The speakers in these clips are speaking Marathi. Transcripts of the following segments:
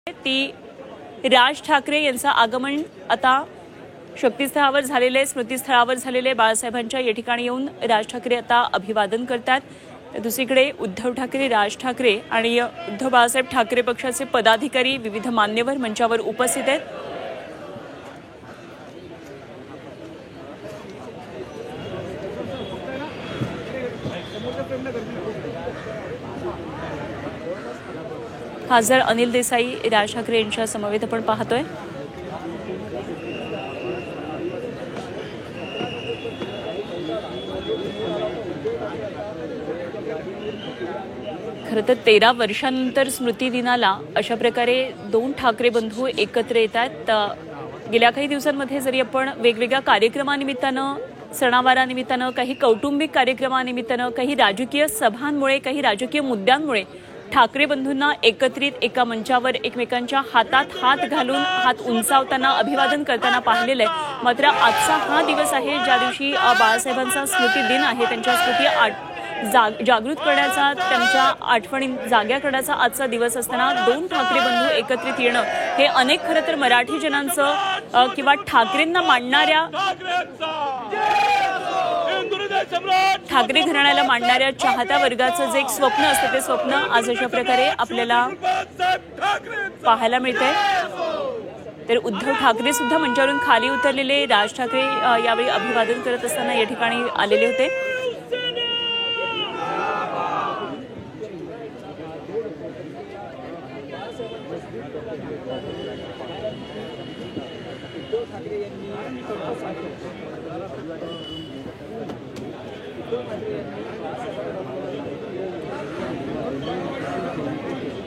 ती राज ठाकरे यांचं आगमन आता शक्तीस्थळावर झालेले, स्मृतीस्थळावर झालेले बाळासाहेबांच्या या ठिकाणी येऊन राज ठाकरे आता अभिवादन करतात। दुसरीकडे उद्धव ठाकरे, राज ठाकरे आणि उद्धव बाळासाहेब ठाकरे पक्षाचे पदाधिकारी, विविध मान्यवर मंचावर उपस्थित आहेत। खासदार अनिल देसाई, राज ठाकरे यांच्या समवेत आपण पाहतोय। खरं तर 13 वर्षांनंतर स्मृती दिनाला अशा प्रकारे दोन ठाकरे बंधू एकत्र येतात। गेल्या काही दिवसांमध्ये जरी आपण वेगवेगळ्या कार्यक्रमानिमित्तानं, सणावारानिमित्तानं, काही कौटुंबिक कार्यक्रमानिमित्तानं, काही राजकीय सभांमुळे, काही राजकीय मुद्द्यांमुळे ठाकरे बंधूंना एकत्रित एका मंचावर एकमेकांच्या हातात हात घालून हात उंचावताना अभिवादन करताना पाहिलेलं आहे। मात्र आजचा हा दिवस आहे ज्या दिवशी बाळासाहेबांचा स्मृती दिन आहे, त्यांच्या स्मृती जागृत करण्याचा, त्यांच्या आठवणी जाग्या करण्याचा आजचा दिवस असताना दोन ठाकरे बंधू एकत्रित येणं हे अनेक खरं तर मराठी जनांचं किंवा ठाकरेंना मानणाऱ्या, ठाकरे घराण्याला मांडणाऱ्या चाहत्या वर्गाचं जे एक स्वप्न असतं ते स्वप्न आज अशा प्रकारे आपल्याला पाहायला मिळतंय। तर उद्धव ठाकरे सुद्धा मंचावरून खाली उतरलेले, राज ठाकरे यावेळी अभिवादन करत असताना या ठिकाणी आलेले होते।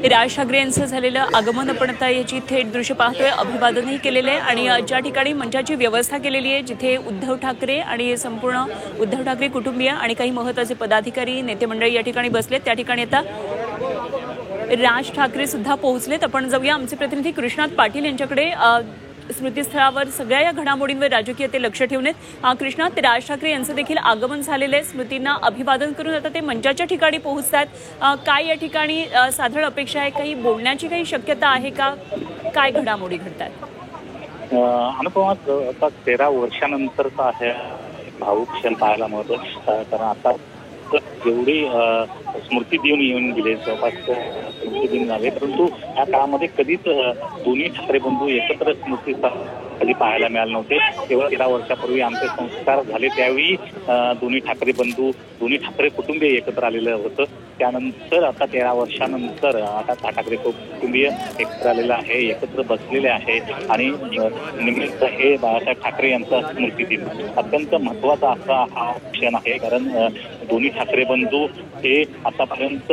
राज ठाकरे यांचं झालेलं आगमन आपण आता याची थेट दृश्य पाहतोय, अभिवादनही केलेलं आहे आणि ज्या ठिकाणी मंचाची व्यवस्था केलेली आहे, जिथे उद्धव ठाकरे आणि संपूर्ण उद्धव ठाकरे कुटुंबीय आणि काही महत्त्वाचे पदाधिकारी, नेते मंडळी या ठिकाणी बसलेत, त्या ठिकाणी आता राज ठाकरे सुद्धा पोहोचलेत। आपण जाऊया आमचे प्रतिनिधी कृष्णात पाटील यांच्याकडे। स्मृतीस्थळावर सगळ्या या घडामोडींवर राजकीय ते लक्ष ठेवून आहेत। कृष्णात, राज ठाकरे यांचं देखील आगमन झालेलं आहे, स्मृतींना अभिवादन करून आता ते मंचाच्या ठिकाणी पोहोचतात। काय या ठिकाणी साधारण अपेक्षा आहे, काही बोलण्याची काही शक्यता आहे का, काय घडामोडी घडतात? अनुपमा, आता 13 वर्षानंतरचा आहे भाऊक क्षण पाहायला मिळतो, कारण आता जेवढी स्मृती दिन येऊन गेले, जवळपास स्मृती दिन झाले, परंतु या काळामध्ये कधीच दोन्ही ठाकरे बंधू एकत्र स्मृती कधी पाहायला मिळाले नव्हते। केवळ 13 वर्षापूर्वी आमचे संस्कार झाले त्यावेळी दोन्ही ठाकरे बंधू, दोन्ही ठाकरे कुटुंबीय एकत्र आलेलं होतं। त्यानंतर आता 13 वर्षानंतर आता ठाकरे कुटुंबीय एकत्र आलेलं आहे, एकत्र बसलेले आहे आणि निमित्त हे बाळासाहेब ठाकरे यांचा स्मृती दिन अत्यंत महत्त्वाचा असा हा क्षण आहे, कारण दोन्ही ठाकरे बंधू हे आतापर्यंत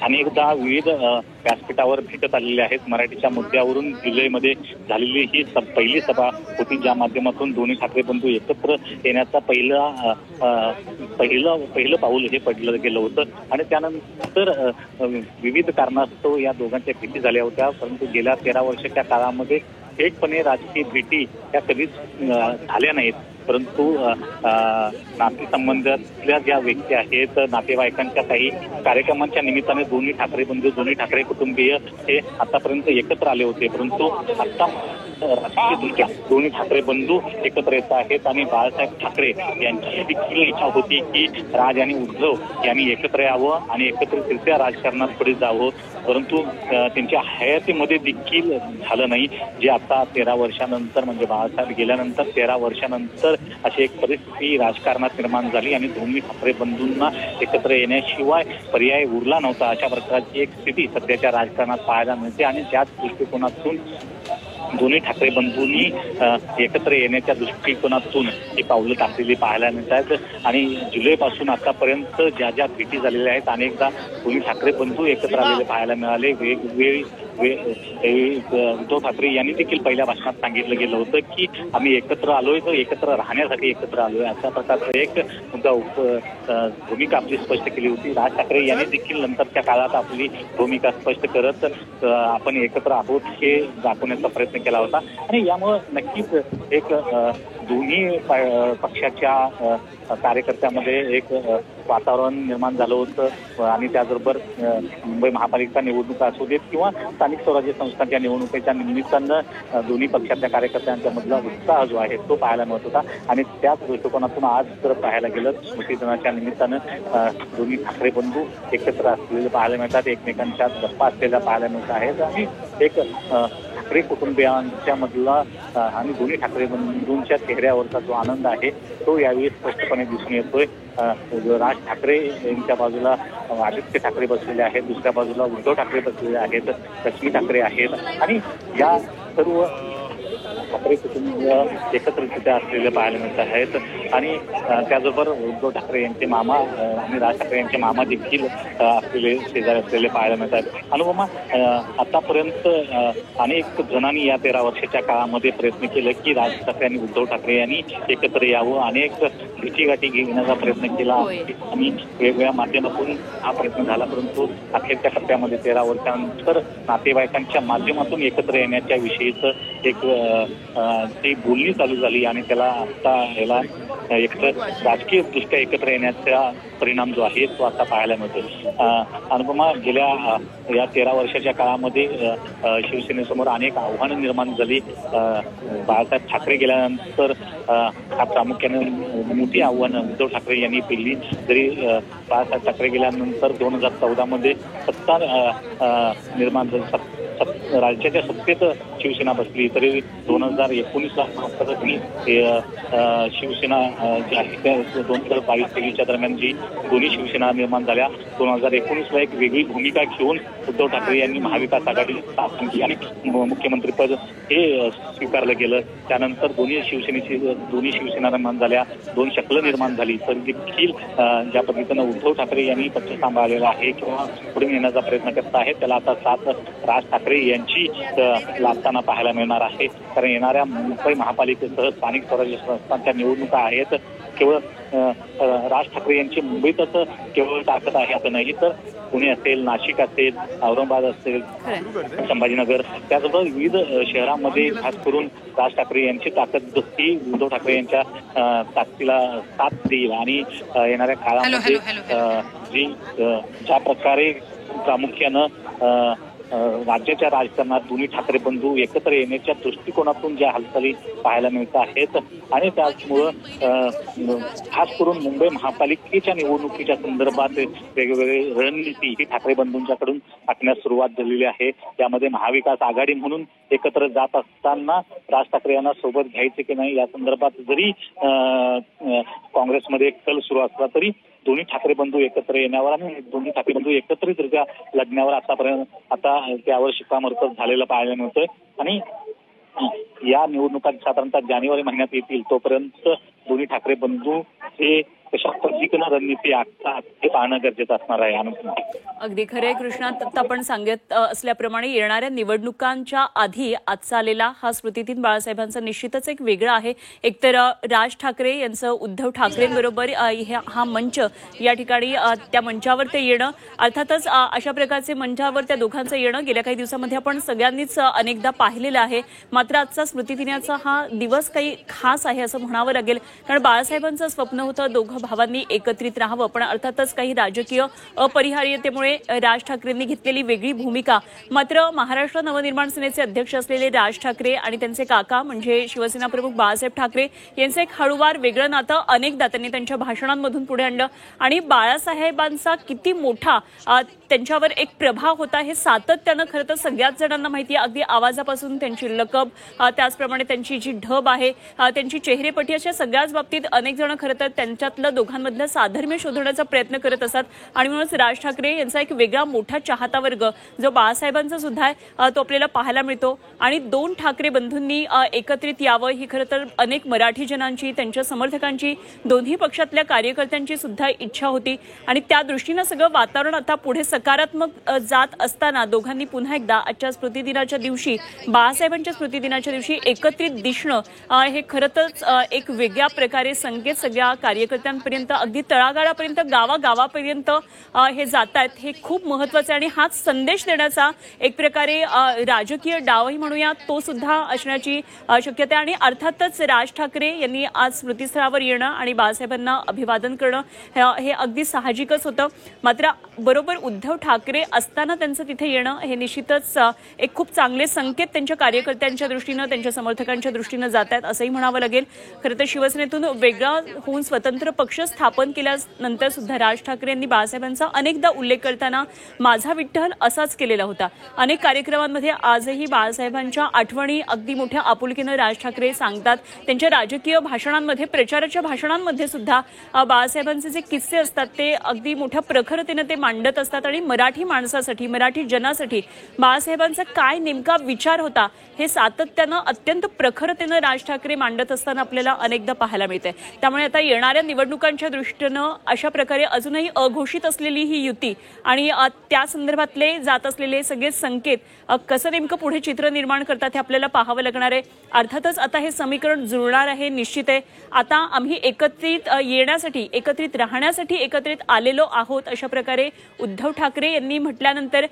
अनेकदा विविध व्यासपीठावर भेटत आलेले आहेत। मराठीच्या मुद्द्यावरून जुलैमध्ये झालेली ही पहिली सभा होती, ज्या माध्यमातून दोन्ही ठाकरे बंधू एकत्र येण्याचा पहिलं पाऊल हे पडलं गेलं होतं आणि त्यानंतर विविध कारणास्तव या दोघांच्या भेटी झाल्या होत्या, परंतु गेल्या 13 वर्षाच्या काळामध्ये थेटपणे राजकीय भेटी या कधीच झाल्या नाहीत। परंतु नातेसंबंधातल्या ज्या व्यक्ती आहेत, नातेवाईकांच्या काही कार्यक्रमांच्या निमित्ताने दोन्ही ठाकरे बंधू, दोन्ही ठाकरे कुटुंबीय हे आतापर्यंत एकत्र आले होते, परंतु आता राजकीयदृष्ट्या दोन्ही ठाकरे बंधू एकत्र येत आहेत आणि बाळासाहेब ठाकरे यांची देखील इच्छा होती की राज आणि उद्धव यांनी एकत्र यावं आणि एकत्रितरित्या राजकारणात पुढे जावं, परंतु त्यांच्या हयातीमध्ये देखील झालं नाही। जे आता 13 वर्षानंतर, म्हणजे बाळासाहेब गेल्यानंतर 13 वर्षानंतर अशी एक परिस्थिती राजकारणात निर्माण झाली आणि दोन्ही ठाकरे बंधूंना एकत्र येण्याशिवाय पर्याय उरला नव्हता, अशा प्रकारची एक स्थिती सध्याच्या राजकारणात पाहायला मिळते आणि त्याच दृष्टिकोनातून दोन्ही ठाकरे बंधूंनी एकत्र येण्याच्या दृष्टिकोनातून ही पावलं टाकलेली पाहायला मिळतात आणि जुलैपासून आतापर्यंत ज्या ज्या भेटी झालेल्या आहेत, अनेकदा दोन्ही ठाकरे बंधू एकत्र आलेले पाहायला मिळाले। वेगवेगळी उद्धव ठाकरे यांनी देखील पहिल्या भाषणात सांगितलं गेलं होतं की आम्ही एकत्र आलोय, तर एकत्र राहण्यासाठी एकत्र आलोय, अशा प्रकारचं एक भूमिका आपली स्पष्ट केली होती। राज ठाकरे यांनी देखील नंतरच्या काळात आपली भूमिका स्पष्ट करत आपण एकत्र आहोत हे दाखवण्याचा प्रयत्न केला होता आणि यामुळे नक्कीच एक दोन्ही पक्षाच्या कार्यकर्त्यामध्ये एक वातावरण निर्माण झालं होतं आणि त्याचबरोबर मुंबई महापालिका निवडणुका असू देत किंवा स्थानिक स्वराज्य संस्थांच्या निवडणुकीच्या निमित्तानं दोन्ही पक्षातल्या कार्यकर्त्यांच्या मधला उत्साह जो आहे तो पाहायला मिळत होता आणि त्याच दृष्टिकोनातून आज जर पाहायला गेलं स्मृती दिनाच्या निमित्तानं दोन्ही ठाकरे बंधू एकत्र असलेले पाहायला मिळतात, एकमेकांच्या गप्पा असलेल्या पाहायला मिळत आहेत आणि एक ठाकरे कुटुंबियांच्या मधला आणि दोन्ही ठाकरे बंधूंच्या चेहऱ्यावरचा जो आनंद आहे तो यावेळी स्पष्टपणे दिसून येतोय. राज ठाकरे यांच्या बाजूला आदित्य ठाकरे बसलेले आहेत, दुसऱ्या बाजूला उद्धव ठाकरे बसलेले आहेत, लक्ष्मी ठाकरे आहेत आणि या सर्व ठाकरे कुटुंब एकत्रितरित्या असलेले पाहायला मिळत आहेत आणि त्याचबरोबर उद्धव ठाकरे यांचे मामा आणि राज ठाकरे यांचे मामा देखील असलेले शेजारी असलेले पाहायला मिळत आहेत. अनुपमा, आतापर्यंत अनेक जणांनी या 13 वर्षाच्या काळामध्ये प्रयत्न केले की राज ठाकरे आणि उद्धव ठाकरे यांनी एकत्र यावं, अनेक भेटीगाठी घेण्याचा प्रयत्न केला आणि वेगवेगळ्या माध्यमातून हा प्रयत्न झाला, परंतु अखेरच्या टप्प्यामध्ये 13 वर्षांनंतर नातेवाईकांच्या माध्यमातून एकत्र येण्याच्या विषयीचं एक ती बोलणी चालू झाली आणि त्याला आता याला एकतर राजकीय दृष्ट्या एकत्र येण्याचा परिणाम जो आहे तो आता पाहायला मिळतो. अनुपमा, गेल्या या 13 वर्षाच्या काळामध्ये शिवसेनेसमोर अनेक आव्हानं निर्माण झाली. बाळासाहेब ठाकरे गेल्यानंतर प्रामुख्याने मोठी आव्हानं उद्धव ठाकरे यांनी पेलली. जरी बाळासाहेब ठाकरे गेल्यानंतर 2014 मध्ये सत्ता निर्माण झाली, राज्याच्या सत्तेत शिवसेना बसली, तरी 2019ला शिवसेना जी आहे त्या 2022-23च्या दरम्यान जी दोन्ही शिवसेना निर्माण झाल्या, 2019ला एक वेगळी भूमिका घेऊन उद्धव ठाकरे यांनी महाविकास आघाडी स्थापन केली आणि मुख्यमंत्रीपद हे स्वीकारलं गेलं. त्यानंतर दोन्ही शिवसेना निर्माण झाल्या, 2 शकलं निर्माण झाली, तर देखील ज्या पद्धतीनं उद्धव ठाकरे यांनी पक्ष सांभाळलेला आहे किंवा पुढे नेण्याचा प्रयत्न करत आहे त्याला आता साथ राज ठाकरे यांची लाभताना पाहायला मिळणार आहे. कारण येणाऱ्या मुंबई महापालिकेसह स्थानिक स्वराज्य संस्थांच्या निवडणुका आहेत. केवळ राज ठाकरे यांची मुंबईतच केवळ ताकद आहे असं नाही, तर पुणे असेल, नाशिक असेल, औरंगाबाद असेल, संभाजीनगर, त्याचबरोबर विविध शहरांमध्ये खास करून राज ठाकरे यांची ताकद ही उद्धव ठाकरे यांच्या ताकदीला साथ देईल आणि येणाऱ्या काळामध्ये ज्या प्रकारे प्रामुख्यानं राज्याच्या राजकारणात दोन्ही ठाकरे बंधू एकत्र येण्याच्या दृष्टिकोनातून ज्या हालचाली पाहायला मिळत आहेत आणि त्याचमुळं खास करून मुंबई महापालिकेच्या निवडणुकीच्या संदर्भात वेगवेगळे रणनीती ही ठाकरे बंधूंच्याकडून आखण्यास सुरुवात झालेली आहे. यामध्ये महाविकास आघाडी म्हणून एकत्र जात असताना राज ठाकरे यांना सोबत घ्यायचे की नाही या संदर्भात जरी काँग्रेसमध्ये एक कल सुरू असला तरी दोन्ही ठाकरे बंधू एकत्र येण्यावर आणि दोन्ही ठाकरे बंधू एकत्रितरित्या लढण्यावर आता त्यावर शिक्कामोर्तब झालेलं पाहायला मिळतंय आणि या निवडणुका साधारणतः जानेवारी महिन्यात येतील तोपर्यंत दोन्ही ठाकरे बंधू हे कशा पद्धतीनं रणनीती आखतात हे पाहणं गरजेचं असणार आहे. अगदी खरंय कृष्णा, आपण सांगत असल्याप्रमाणे येणाऱ्या निवडणुकांच्या आधी आजचा आलेला हा स्मृतिदिन बाळासाहेबांचा निश्चितच एक वेगळा आहे. एकतर राज ठाकरे यांचं उद्धव ठाकरेंबरोबर हा मंच या ठिकाणी त्या मंचावर ते येणं, अर्थातच अशा प्रकारचे मंचावर त्या दोघांचं येणं गेल्या काही दिवसांमध्ये आपण सगळ्यांनीच अनेकदा पाहिलेलं आहे. मात्र आजचा स्मृतिदिनाचा हा दिवस काही खास आहे असं म्हणावं लागेल, कारण बाळासाहेबांचं स्वप्न होतं दोघं भावांनी एकत्रित राहावं, पण अर्थातच काही राजकीय अपरिहार्यतेमुळे राज ठाकरेंनी घेतलेली वेगळी भूमिका. मात्र महाराष्ट्र नवनिर्माण सेनेचे अध्यक्ष असलेले राज ठाकरे आणि त्यांचे काका म्हणजे शिवसेना प्रमुख बाळासाहेब ठाकरे यांचं एक हळूवार वेगळं नातं अनेकदा त्यांनी त्यांच्या भाषणांमधून पुढे आणलं आणि बाळासाहेबांचा किती मोठा त्यांच्यावर एक प्रभाव होता हे सातत्यानं खरं तर सगळ्याच जणांना माहिती आहे. अगदी आवाजापासून त्यांची लकब, त्याचप्रमाणे त्यांची जी ढब आहे, त्यांची चेहरेपट्टी, अशा सगळ्याच बाबतीत अनेक जण खरं तर त्यांच्यातलं दोघांमधलं साधर्म्य शोधण्याचा प्रयत्न करत असतात आणि म्हणूनच राज ठाकरे यांचा एक वेगळा मोठा चाहता वर्ग जो बाळासाहेबांचा सुद्धा आहे तो आपल्याला पाहायला मिळतो आणि 2 ठाकरे बंधूंनी एकत्रित यावं ही खरं तर अनेक मराठी जनांची, त्यांच्या समर्थकांची, दोन्ही पक्षातल्या कार्यकर्त्यांची सुद्धा इच्छा होती आणि त्या दृष्टीनं सगळं वातावरण आता पुढे सकारात्मक जात असताना दोघांनी पुन्हा एकदा आजच्या स्मृतिदिनाच्या दिवशी, बाळासाहेबांच्या स्मृतिदिनाच्या दिवशी एकत्रित दिसणं हे खरं तर एक वेगळ्या प्रकारे संकेत सगळ्या कार्यकर्त्यांपर्यंत कार्यकर्त्यांपर्यंत अगदी तळागाळापर्यंत गावागावापर्यंत हे जात आहेत हे खूप महत्वाचं आहे आणि हाच संदेश देण्याचा एक प्रकारे राजकीय डावही म्हणूया तो सुद्धा असण्याची शक्यता आहे. आणि अर्थातच राज ठाकरे यांनी आज स्मृतीस्थळावर येणं आणि बाळासाहेबांना अभिवादन करणं हे अगदी साहजिकच होतं. मात्र बरोबर उद्धव ठाकरे असताना त्यांचं तिथे येणं हे निश्चितच एक खूप चांगले संकेत त्यांच्या कार्यकर्त्यांच्या दृष्टीनं त्यांच्या समर्थकांच्या दृष्टीनं जात आहेत असंही म्हणावं लागेल. खरं तर शिवसेनेतून वेगळा होऊन स्वतंत्र पक्ष स्थापन केल्यानंतर सुद्धा राज ठाकरे यांनी बाळासाहेबांचा अनेकदा उल्लेख करताना माझा विठ्ठल असाच केलेला होता. अनेक कार्यक्रमांमध्ये आजही बाळासाहेबांच्या आठवणी अगदी मोठ्या आपुलकीनं राज ठाकरे सांगतात. त्यांच्या राजकीय भाषणांमध्ये प्रचाराच्या भाषणांमध्ये सुद्धा बाळासाहेबांचे जे किस्से असतात ते अगदी मोठ्या प्रखरतेनं ते मांडत असतात आणि मराठी माणसासाठी मराठी जनासाठी बाळासाहेबांचा काय नेमका विचार होता हे सातत्यानं अत्यंत प्रखरतेनं राज ठाकरे मांडत असताना आपल्याला अनेकदा पाहायला मिळते. त्यामुळे आता येणाऱ्या निवडणुकांच्या दृष्टीनं अशा प्रकारे अजूनही अघोषित असलेली ही युती आणि त्या संदर्भातले जात असलेले सगळे संकेत कसं नेमकं पुढे चित्र निर्माण करतात हे आपल्याला पाहावं लागणार आहे. अर्थातच आता हे समीकरण जुळणार आहे निश्चित आहे. आता आम्ही एकत्रित येण्यासाठी एकत्रित राहण्यासाठी एकत्रित आलेलो आहोत अशा प्रकारे उद्धव ठाकरे यांनी म्हटल्यानंतर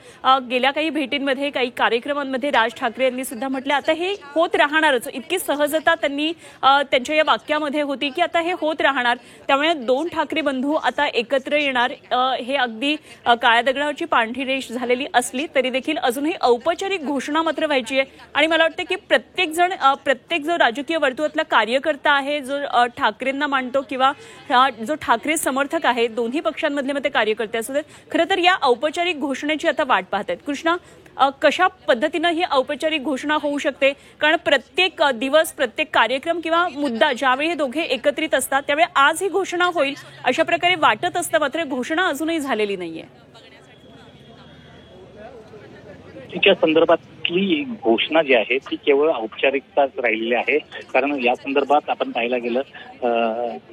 गेल्या काही भेटींमध्ये काही कार्यक्रमांमध्ये राज ठाकरे यांनी सुद्धा म्हटलं आता हे होत राहणारच. इतकी सहजता त्यांनी त्यांच्या या वाक्यामध्ये होती की आता हे होत राहणार. त्यामुळे दोन ठाकरे बंधू आता एकत्र येणार हे अगदी काळ्या दगडावरची पांढरी रेष झालेली असली तरी देखील अजूनही औपचारिक घोषणा मात्र व्हायची आहे. आणि मला वाटतं की प्रत्येक जो राजकीय वर्तुळातला कार्यकर्ता आहे जो ठाकरेंना मानतो किंवा जो ठाकरे समर्थक आहे दोन्ही पक्षांमधले मग ते कार्यकर्ते असू देत खरं तर या औपचारिक घोषणेची आता वाट पाहत आहेत. कृष्णा, कशा पद्धतीनं ही औपचारिक घोषणा होऊ शकते? कारण प्रत्येक दिवस प्रत्येक कार्यक्रम किंवा मुद्दा ज्यावेळी हे दोघे एकत्रित असतात त्यावेळी आज ही घोषणा होईल अशा प्रकारे वाटत असतं मात्र घोषणा अजूनही झालेली नाहीये. तिच्या संदर्भातली घोषणा जी आहे ती केवळ औपचारिकताच राहिलेली आहे. कारण या संदर्भात आपण पाहायला गेलं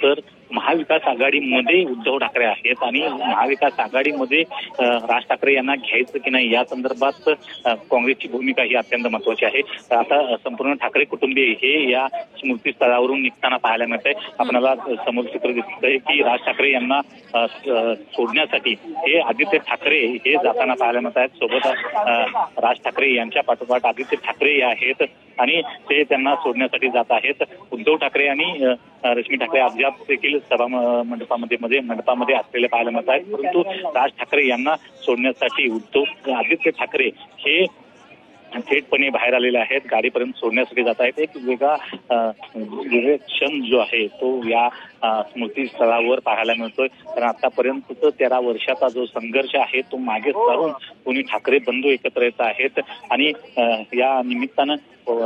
तर महाविकास आघाडीमध्ये उद्धव ठाकरे आहेत आणि महाविकास आघाडीमध्ये राज ठाकरे यांना घ्यायचं की नाही या संदर्भात काँग्रेसची भूमिका ही अत्यंत महत्वाची आहे. आता संपूर्ण ठाकरे कुटुंबीय हे या स्मृतीस्थळावरून निघताना पाहायला मिळत आहे. आपल्याला समोर चित्र दिसतंय की राज ठाकरे यांना सोडण्यासाठी हे आदित्य ठाकरे हे जाताना पाहायला मिळत आहेत. सोबत राज ठाकरे यांच्या पाठोपाठ आदित्य ठाकरे आहेत आणि ते त्यांना सोडण्यासाठी जात आहेत. उद्धव ठाकरे आणि रश्मी ठाकरे अद्याप देखील सभा मंडपामध्ये असलेले पाहायला मिळत आहेत. परंतु राज ठाकरे यांना सोडण्यासाठी आदित्य ठाकरे हे थेटपणे बाहेर आलेले आहेत. गाडीपर्यंत सोडण्यासाठी जात आहेत. एक वेगळा क्षण जो आहे तो या स्मृतीस्थळावर पाहायला मिळतोय. कारण आतापर्यंत 13 वर्षाचा जो संघर्ष आहे तो मागे सारून कोणी ठाकरे बंधू एकत्र येत आहेत आणि या निमित्तानं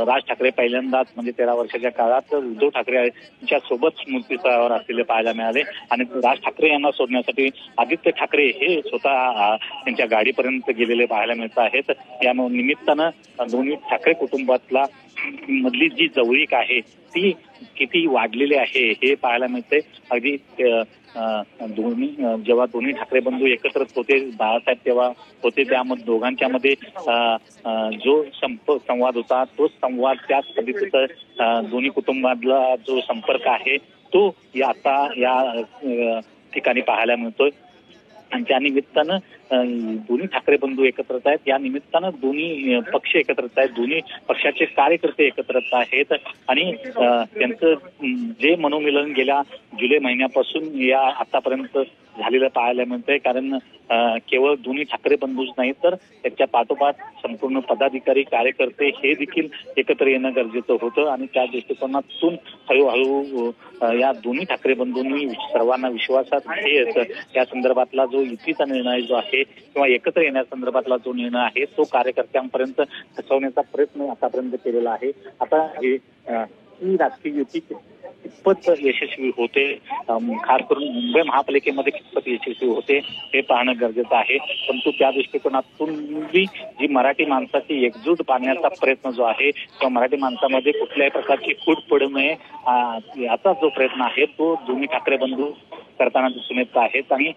राज ठाकरे पहिल्यांदाच म्हणजे 13 वर्षाच्या काळात उद्धव ठाकरे यांच्या सोबत स्मृतीस्थळावर असलेले पाहायला मिळाले आणि राज ठाकरे यांना सोडण्यासाठी आदित्य ठाकरे हे स्वतः त्यांच्या गाडीपर्यंत गेलेले पाहायला मिळत आहेत. या निमित्तानं दोन्ही ठाकरे कुटुंबातला मधली जी जवळीक आहे ती किती वाढलेली आहे हे पाहायला मिळते. अगदी जेव्हा दोन्ही ठाकरे बंधू एकत्र होते बाळासाहेब तेव्हा होते त्यामध्ये दोघांच्या मध्ये जो संवाद होता तोच संवाद त्याच पद्धतीचा दोन्ही कुटुंबातला जो संपर्क आहे तो आता या ठिकाणी पाहायला मिळतोय. आणि त्या निमित्तानं दोन्ही ठाकरे बंधू एकत्र आहेत. या निमित्तानं दोन्ही पक्ष एकत्र आहेत. दोन्ही पक्षाचे कार्यकर्ते एकत्र आहेत आणि त्यांचं जे मनोमिलन गेल्या जुलै महिन्यापासून या आतापर्यंत झालेलं पाहायला मिळतंय. कारण केवळ दोन्ही ठाकरे बंधूच नाही तर त्यांच्या पाठोपाठ संपूर्ण पदाधिकारी कार्यकर्ते हे देखील एकत्र येणं गरजेचं होतं आणि त्या दृष्टिकोनातून हळूहळू या दोन्ही ठाकरे बंधूंनी सर्वांना विश्वासात घेत या संदर्भातला जो युतीचा निर्णय जो आहे किंवा एकत्र येण्यासंदर्भातला जो निर्णय आहे तो कार्यकर्त्यांपर्यंत पोहोचवण्याचा प्रयत्न आतापर्यंत केलेला आहे. आता ही राजकीय युती कितपत यशस्वी होते, खास करून मुंबई महापालिकेमध्ये कितपत यशस्वी होते हे पाहणं गरजेचं आहे. परंतु त्या दृष्टिकोनातून जी मराठी माणसाची एकजूट बांधण्याचा प्रयत्न जो आहे किंवा मराठी माणसामध्ये कुठल्याही प्रकारची फूट पडू नये याचा जो प्रयत्न आहे तो दोन्ही ठाकरे बंधू करताना दिसून येत आहेत आणि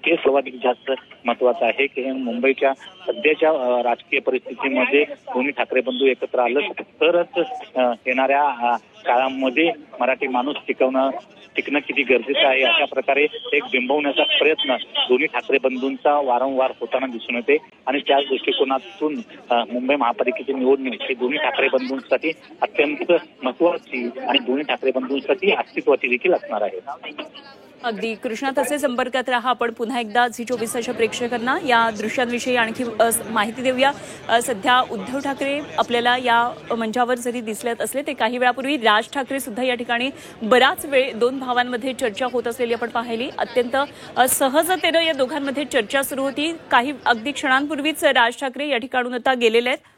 हे सर्वाधिक जास्त महत्वाचं आहे की मुंबईच्या सध्याच्या राजकीय परिस्थितीमध्ये दोन्ही ठाकरे बंधू एकत्र आलं तरच येणाऱ्या काळामध्ये मराठी माणूस टिकणं किती गरजेचं आहे अशा प्रकारे एक बिंबवण्याचा प्रयत्न दोन्ही ठाकरे बंधूंचा वारंवार होताना दिसून येते आणि त्याच दृष्टिकोनातून मुंबई महापालिकेची निवडणूक ही दोन्ही ठाकरे बंधूंसाठी अत्यंत महत्वाची आणि दोन्ही ठाकरे बंधूंसाठी अस्तित्वाची देखील असणार आहे. अगदी कृष्णा, तसे संपर्कात राहा. आपण पुन्हा एकदा झी24 तासच्या प्रेक्षकांना या दृश्यांविषयी आणखी माहिती देऊया. सध्या उद्धव ठाकरे आपल्याला या मंचावर जरी दिसलेत असले ते काही वेळापूर्वी राज ठाकरे सुद्धा या ठिकाणी बराच वेळ दोन भावांमध्ये चर्चा होत असलेली आपण पाहिली. अत्यंत सहजतेनं या दोघांमध्ये चर्चा सुरू होती. काही अगदी क्षणांपूर्वीच राज ठाकरे या ठिकाणून आता गेलेले आहेत.